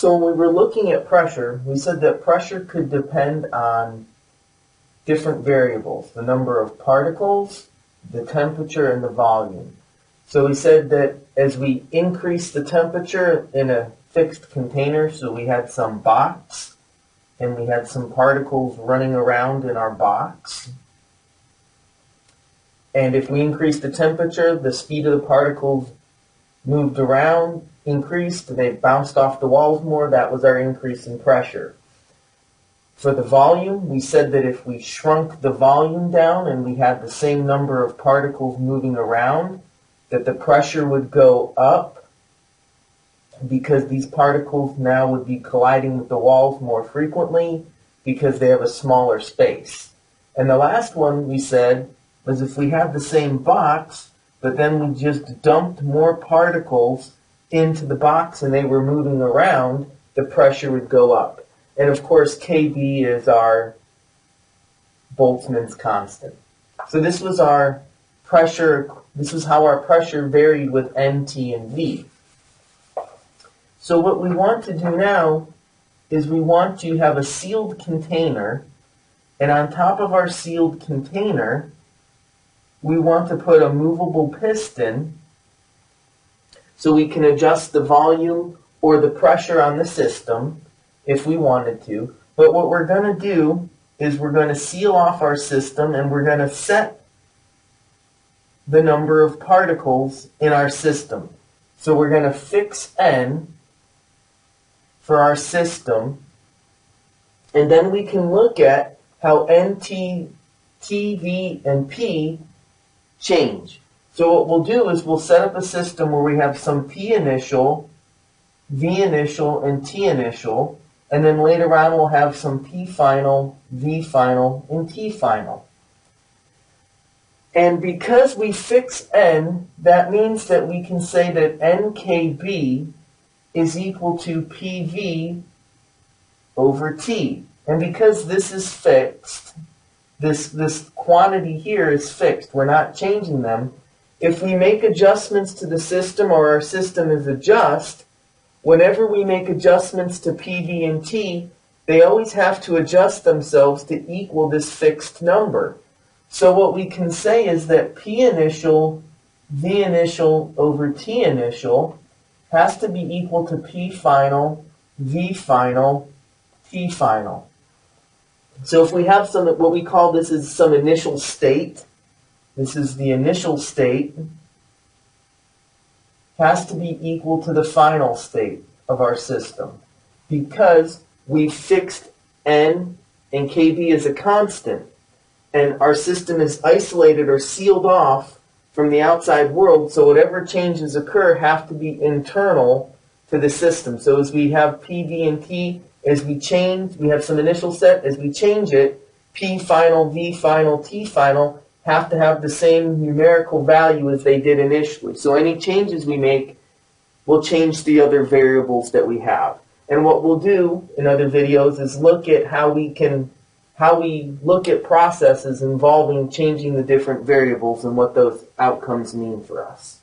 So when we were looking at pressure, we said that pressure could depend on different variables, the number of particles, the temperature, and the volume. So we said that as we increase the temperature in a fixed container, so we had some box, and we had some particles running around in our box. And if we increased the temperature, the speed of the particles moved around, increased, they bounced off the walls more. That was our increase in pressure. For the volume, we said that if we shrunk the volume down and we had the same number of particles moving around, that the pressure would go up because these particles now would be colliding with the walls more frequently because they have a smaller space. And the last one we said was if we had the same box, but then we just dumped more particles into the box and they were moving around, the pressure would go up. And of course, Kb is our Boltzmann's constant. So this was our pressure, this was how our pressure varied with Nt and V. So what we want to do now is we want to have a sealed container, and on top of our sealed container, we want to put a movable piston so we can adjust the volume or the pressure on the system if we wanted to. But what we're going to do is we're going to seal off our system and we're going to set the number of particles in our system. So we're going to fix N for our system, and then we can look at how Nt, T, V, and P change. So what we'll do is we'll set up a system where we have some P initial, V initial, and T initial, and then later on we'll have some P final, V final, and T final. And because we fix N, that means that we can say that NKB is equal to PV over T. And because this is fixed, this quantity here is fixed, we're not changing them. If we make adjustments to the system or our system is adjust, whenever we make adjustments to PV and T, they always have to adjust themselves to equal this fixed number. So what we can say is that P initial, V initial over T initial has to be equal to P final, V final, T final. So if we have some, what we call this is some initial state, this is the initial state, has to be equal to the final state of our system because we fixed N and Kb is a constant and our system is isolated or sealed off from the outside world, so whatever changes occur have to be internal to the system. So as we have P, V, and T, as we change, we have some initial set, as we change it, P final, V final, T final have to have the same numerical value as they did initially. So any changes we make will change the other variables that we have. And what we'll do in other videos is look at how we look at processes involving changing the different variables and what those outcomes mean for us.